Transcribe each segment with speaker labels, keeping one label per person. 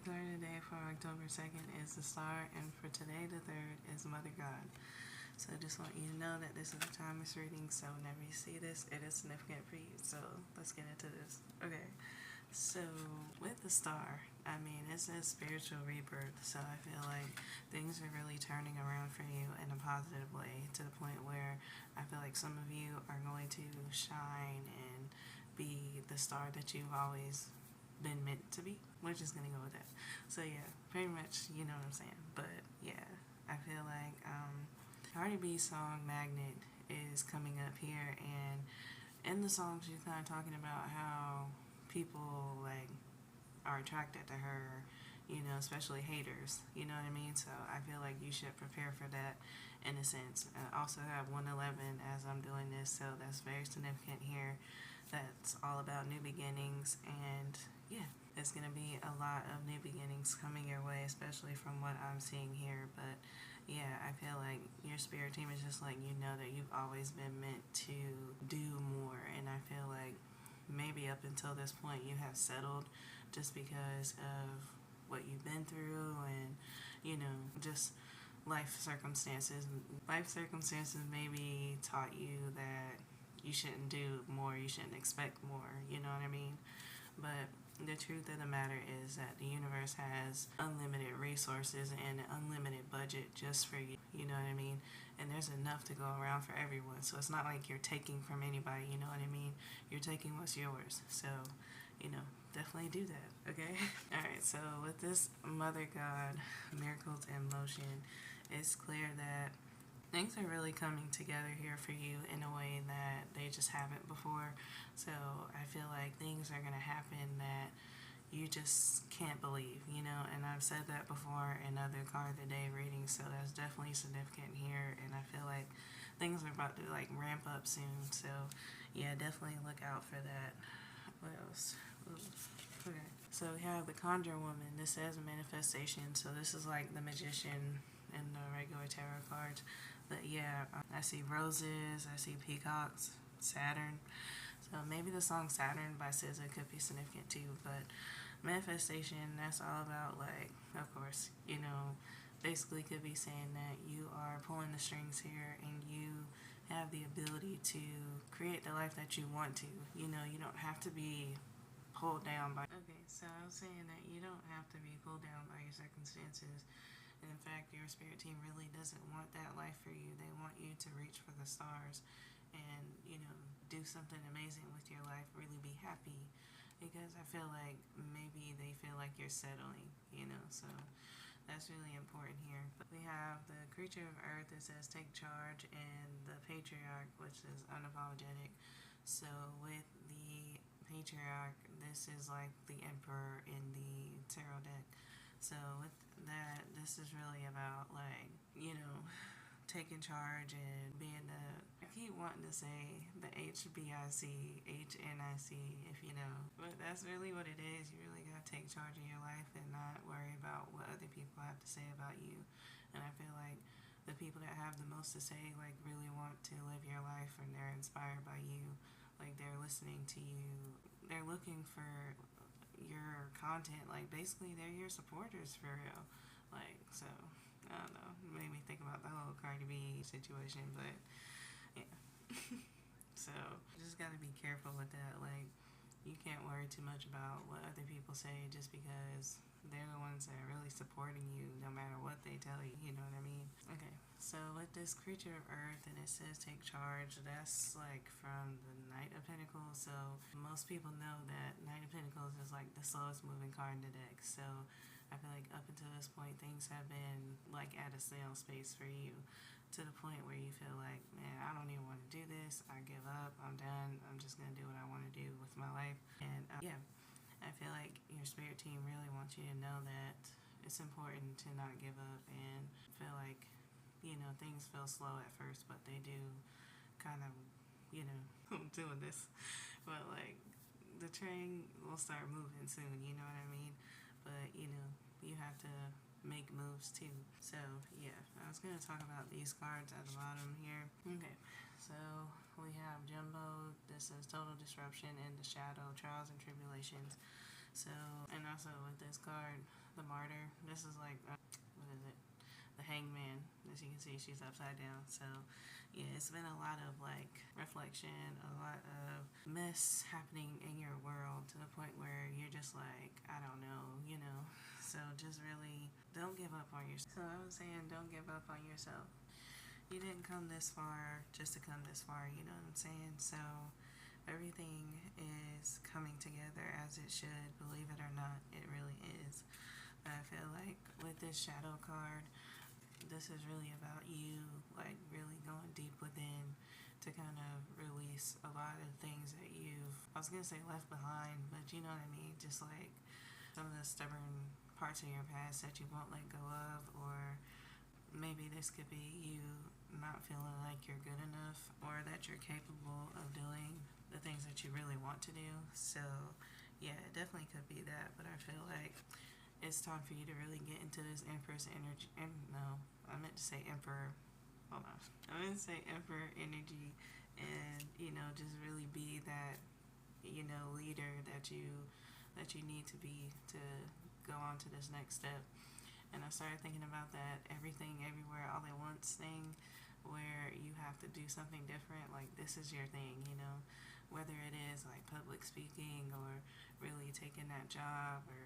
Speaker 1: card today for October 2nd is the Star, and for today, the 3rd, is Mother God. So I just want you to know that this is a timeless reading, so whenever you see this, it is significant for you. So let's get into this. Okay, so with the Star, I mean, it's a spiritual rebirth, so I feel like things are really turning around for you in a positive way, to the point where I feel like some of you are going to shine and be the star that you've always been meant to be. We're just gonna go with that. So yeah, pretty much, you know what I'm saying. But yeah, I feel like Cardi B's song Magnet is coming up here, and in the song she's kind of talking about how people like are attracted to her, you know, especially haters, you know what I mean? So I feel like you should prepare for that in a sense. I also have 111 as I'm doing this, so that's very significant here. That's all about new beginnings, and yeah, it's going to be a lot of new beginnings coming your way, especially from what I'm seeing here. But yeah, I feel like your spirit team is just like, you know, that you've always been meant to do more, and I feel like maybe up until this point you have settled just because of what you've been through, and you know, just life circumstances maybe taught you that you shouldn't do more, you shouldn't expect more, you know what I mean? But the truth of the matter is that the universe has unlimited resources and an unlimited budget just for you, you know what I mean? And there's enough to go around for everyone, so it's not like you're taking from anybody, you know what I mean? You're taking what's yours, so, you know, definitely do that, okay? Alright, so with this Mother God, Miracles in Motion, it's clear that things are really coming together here for you in a way that they just haven't before. So I feel like things are going to happen that you just can't believe, you know, and I've said that before in other card of the day readings, so that's definitely significant here, and I feel like things are about to like ramp up soon. So yeah, definitely look out for that. What else? Ooh. Okay, so we have the Conjure Woman. This says manifestation, so this is like the Magician in the regular tarot cards. But yeah, I see roses, I see peacocks, Saturn. So maybe the song Saturn by SZA could be significant too. But manifestation, that's all about, like, of course, you know, basically could be saying that you are pulling the strings here and you have the ability to create the life that you want to. You know, you don't have to be pulled down by... Okay, so I was saying that you don't have to be pulled down by your circumstances. And in fact, your spirit team really doesn't want that life for you. They want you to reach for the stars and, you know, do something amazing with your life, really be happy. Because I feel like maybe they feel like you're settling, you know, so that's really important here. But we have the Creature of Earth that says take charge, and the Patriarch, which is unapologetic. So with the Patriarch, this is like the Emperor in the tarot deck. So with that, this is really about, like, you know, taking charge and being the... I keep wanting to say the HBIC, HNIC, if you know. But that's really what it is. You really got to take charge of your life and not worry about what other people have to say about you. And I feel like the people that have the most to say, like, really want to live your life, and they're inspired by you. Like, they're listening to you. They're looking for your content. Like, basically they're your supporters for real. Like, so I don't know, it made me think about the whole Cardi B situation, but yeah. So just gotta be careful with that. Like, you can't worry too much about what other people say, just because they're the ones that are really supporting you no matter what they tell you, you know what I mean? Okay, so with this Creature of Earth, and it says take charge, that's like from the Knight of Pentacles. So most people know that Knight of Pentacles is like the slowest moving card in the deck. So I feel like up until this point things have been like at a snail space for you, to the point where you feel like, man, I don't even want to do this, I give up, I'm done, I'm just gonna do what I want to do with my life. And yeah, I feel like your spirit team really wants you to know that it's important to not give up, and feel like, you know, things feel slow at first, but they do kind of, you know, doing this. But like, the train will start moving soon, you know what I mean? But, you know, you have to make moves too. So yeah, I was gonna talk about these cards at the bottom here. Okay, so we have Jumbo. This is total disruption in the shadow, trials and tribulations. So, and also with this card, the martyr. This is like, what is it? The hangman. As you can see, she's upside down. So, yeah, it's been a lot of like reflection, a lot of mess happening in your world to the point where you're just like, I don't know, you know. So, just really don't give up on yourself. So, I was saying, don't give up on yourself. You didn't come this far just to come this far, you know what I'm saying? So, everything is coming together as it should, believe it or not, it really is. But I feel like with this shadow card, this is really about you, like really going deep within to kind of release a lot of things that I was gonna say left behind, but you know what I mean? Just like some of the stubborn parts of your past that you won't let go of, or maybe this could be you not feeling like you're good enough or that you're capable of doing the things that you really want to do. So, yeah, it definitely could be that, but I feel like it's time for you to really get into this Empress energy. No, I meant to say Emperor. Hold on. I meant to say Emperor energy, and you know, just really be that, you know, leader that you need to be to go on to this next step. And I started thinking about that everything, everywhere, all at once thing, where you have to do something different. Like this is your thing, you know, whether it is like public speaking or really taking that job or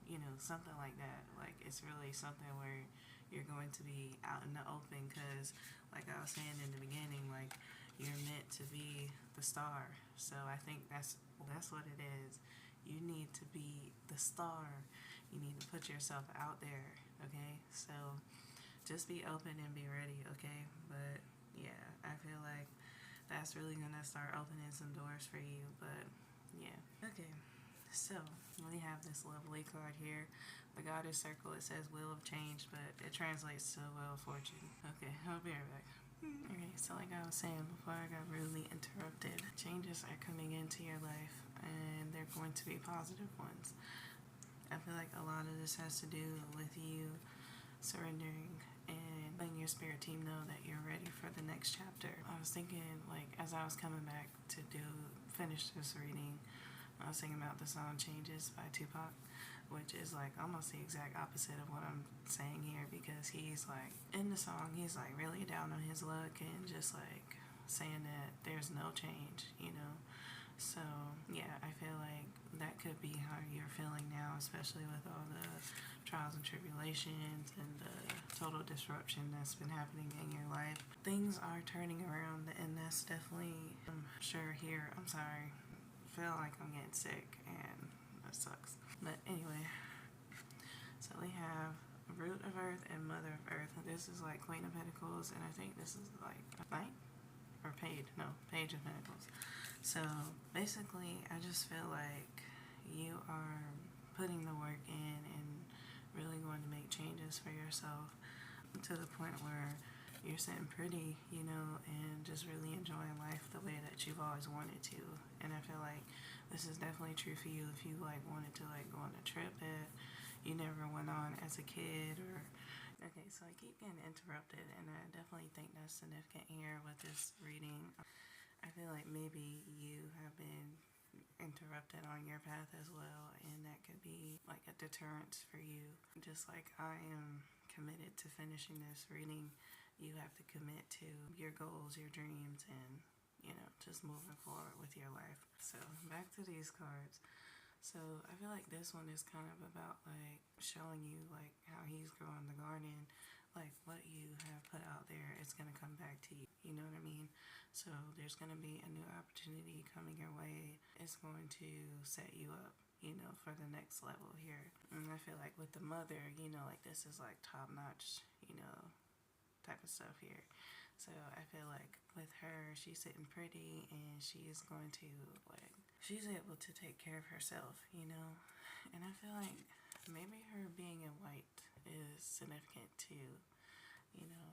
Speaker 1: you know, something like that. Like it's really something where you're going to be out in the open because, like I was saying in the beginning, like you're meant to be the star. So I think that's what it is. You need to be the star. You need to put yourself out there, okay? So just be open and be ready, okay? But yeah, I feel like that's really gonna start opening some doors for you. But yeah, okay. So, we have this lovely card here. The Goddess Circle, it says Wheel of Change, but it translates to Wheel of Fortune. Okay, I'll be right back. Okay, so like I was saying before I got rudely interrupted, changes are coming into your life, and they're going to be positive ones. I feel like a lot of this has to do with you surrendering and letting your spirit team know that you're ready for the next chapter. I was thinking, like, as I was coming back to finish this reading, I was thinking about the song Changes by Tupac, which is like almost the exact opposite of what I'm saying here, because he's like, in the song, he's like really down on his luck and just like saying that there's no change, you know? So, yeah, I feel like that could be how you're feeling now, especially with all the trials and tribulations and the total disruption that's been happening in your life. Things are turning around, and that's definitely, I'm sure here, I'm sorry, feel like I'm getting sick, and that sucks. But anyway, so we have Root of Earth and Mother of Earth. This is like Queen of Pentacles, and I think this is like a Knight or Page. No, Page of Pentacles. So basically, I just feel like you are putting the work in and really going to make changes for yourself to the point where you're sitting pretty, you know, and just really enjoying life the way that you've always wanted to. And I feel like this is definitely true for you if you like wanted to like go on a trip that you never went on as a kid. Or okay, so I keep getting interrupted, and I definitely think that's significant here with this reading. I feel like maybe you have been interrupted on your path as well, and that could be like a deterrence for you. Just like I am committed to finishing this reading, you have to commit to your goals, your dreams, and you know, just moving forward with your life. So back to these cards. So I feel like this one is kind of about like showing you like how he's growing the garden, like what you have put out there is going to come back to you. You know what I mean? So there's going to be a new opportunity coming your way. It's going to set you up, you know, for the next level here. And I feel like with the mother, you know, like this is like top notch, you know, type of stuff here. So I feel like with her, she's sitting pretty and she's going to like, she's able to take care of herself, you know? And I feel like maybe her being in white is significant too, you know?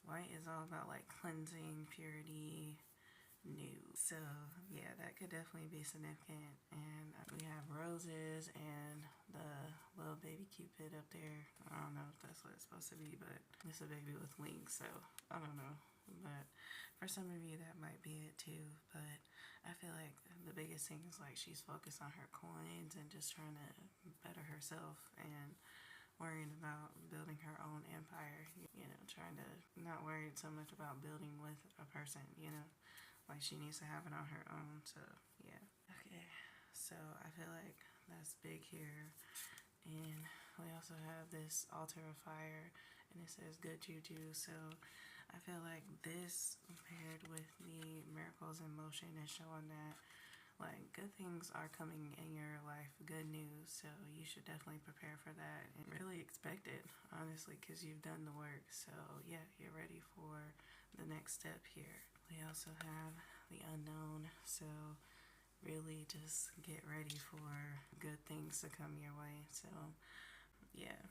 Speaker 1: White is all about like cleansing, purity, new. So yeah, that could definitely be significant. And we have roses and the little baby Cupid up there. I don't know if that's what it's supposed to be, but it's a baby with wings, so I don't know. But for some of you, that might be it too. But I feel like the biggest thing is like she's focused on her coins and just trying to better herself. And worrying about building her own empire, trying to not worried so much about building with a person, like she needs to have it on her own. So yeah. Okay, so I feel like that's big here. And we also have this altar of fire, and it says good juju. So I feel like this paired with the miracles in motion is showing that like good things are coming in your life, good news. So you should definitely prepare for that and really expect it, honestly, because you've done the work. So yeah, you're ready for the next step here. We also have the unknown. So really just get ready for good things to come your way. So yeah.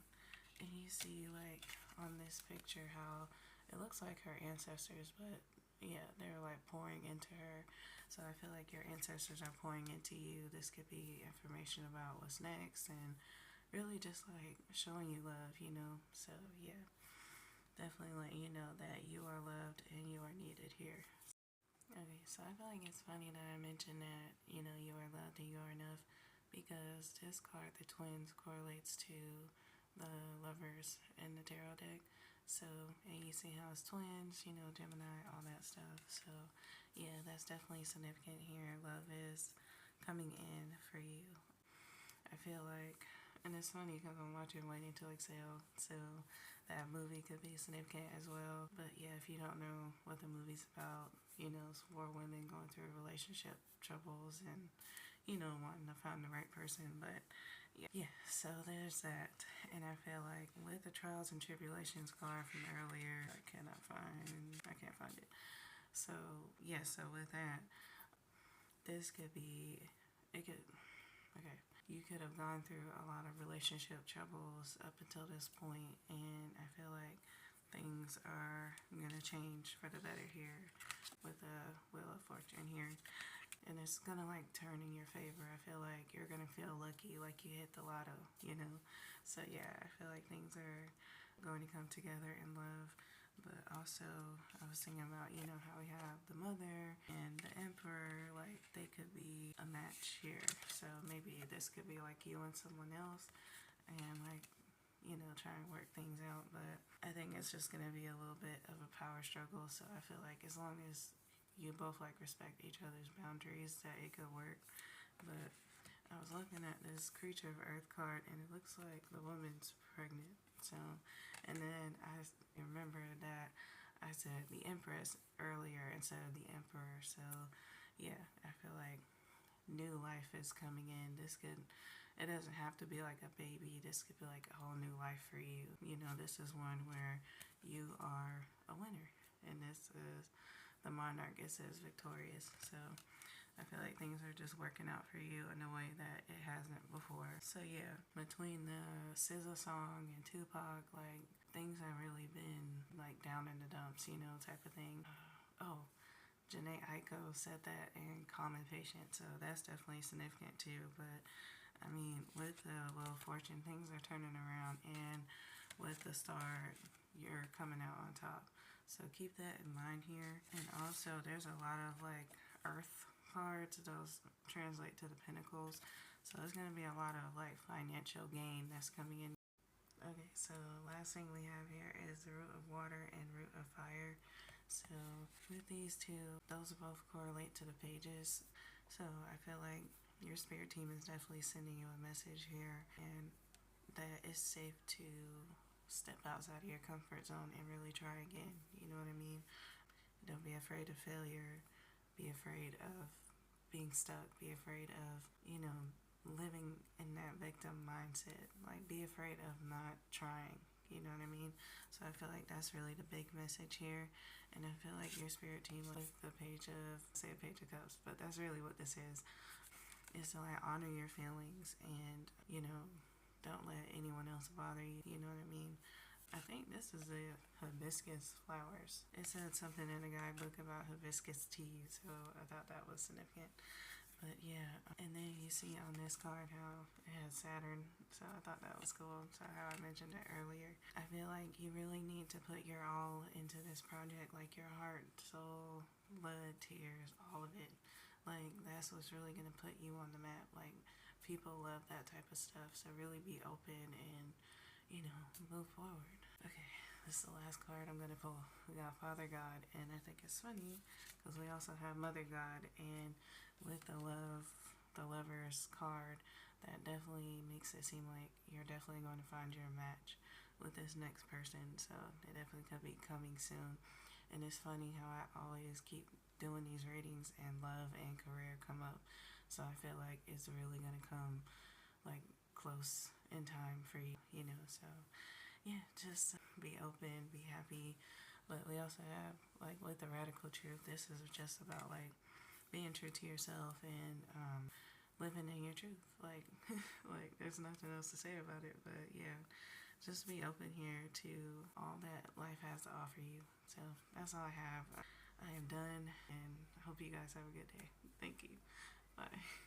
Speaker 1: And you see like on this picture how it looks like her ancestors, but yeah, they're like pouring into her. So I feel like your ancestors are pouring into you. This could be information about what's next and really just like showing you love, So yeah, definitely letting you know that you are loved and you are needed here. Okay, so I feel like it's funny that I mentioned that, you are loved and you are enough, because this card, the twins, correlates to the lovers in the tarot deck. So, and you see how it's twins, Gemini, all that stuff. So, yeah, that's definitely significant here. Love is coming in for you. I feel like, and it's funny because I'm watching Waiting to Exhale, so that movie could be significant as well. But yeah, if you don't know what the movie's about, it's 4 women going through relationship troubles and, wanting to find the right person. But yeah, so there's that. And I feel like with the trials and tribulations card from earlier, I can't find it. So yeah, so with that, this could be, okay. You could have gone through a lot of relationship troubles up until this point, and I feel like things are going to change for the better here with the Wheel of Fortune here. And it's going to like turn in your favor. I feel like you're going to feel lucky, like you hit the lotto, So yeah, I feel like things are going to come together in love. But also, I was thinking about, how we have the Mother and the Emperor, like they could be a match here. So maybe this could be like you and someone else and like, try and work things out. But I think it's just going to be a little bit of a power struggle. So I feel like as long as you both like respect each other's boundaries, that it could work. But I was looking at this Creature of Earth card, and it looks like the woman's pregnant. So, and then I remember that I said the Empress earlier instead of the Emperor. So, yeah, I feel like new life is coming in. It doesn't have to be like a baby. This could be like a whole new life for you. This is one where you are a winner. And this is the Monarch. It says victorious. So, I feel like things are just working out for you in a way that it hasn't before. So yeah, between the SZA song and Tupac, like things have really been like down in the dumps, type of thing. Janae Aiko said that in Calm and Patient, so that's definitely significant too. But I mean, with the Wheel of Fortune, things are turning around, and with the Star, you're coming out on top. So keep that in mind here. And also, there's a lot of like Earth cards. Those translate to the Pentacles. So there's going to be a lot of like financial gain that's coming in. Okay, so last thing we have here is the Root of Water and Root of Fire. So with these two, those both correlate to the pages. So I feel like your spirit team is definitely sending you a message here, and that it's safe to step outside of your comfort zone and really try again. You know what I mean? Don't be afraid of failure. Be afraid of being stuck. Be afraid of, living in that victim mindset. Like, be afraid of not trying. You know what I mean? So I feel like that's really the big message here. And I feel like your spirit team with the Page of Cups, but that's really what this is to like honor your feelings and, don't let anyone else bother you. You know what I mean? I think this is the hibiscus flowers. It said something in the guidebook about hibiscus tea, so I thought that was significant. But yeah, and then you see on this card how it has Saturn, so I thought that was cool. So how I mentioned it earlier. I feel like you really need to put your all into this project, like your heart, soul, blood, tears, all of it. Like, that's what's really going to put you on the map. Like, people love that type of stuff, so really be open and, move forward. Okay, this is the last card I'm gonna pull. We got Father God, and I think it's funny because we also have Mother God, and with the Lover's card, that definitely makes it seem like you're definitely going to find your match with this next person. So it definitely could be coming soon. And it's funny how I always keep doing these readings and love and career come up. So I feel like it's really gonna come like close in time for you, you know. So yeah, just be open, be happy. But we also have like with the radical truth, this is just about like being true to yourself and living in your truth. Like like there's nothing else to say about it. But yeah, just be open here to all that life has to offer you. So that's all I have. I am done, and I hope you guys have a good day. Thank you. Bye.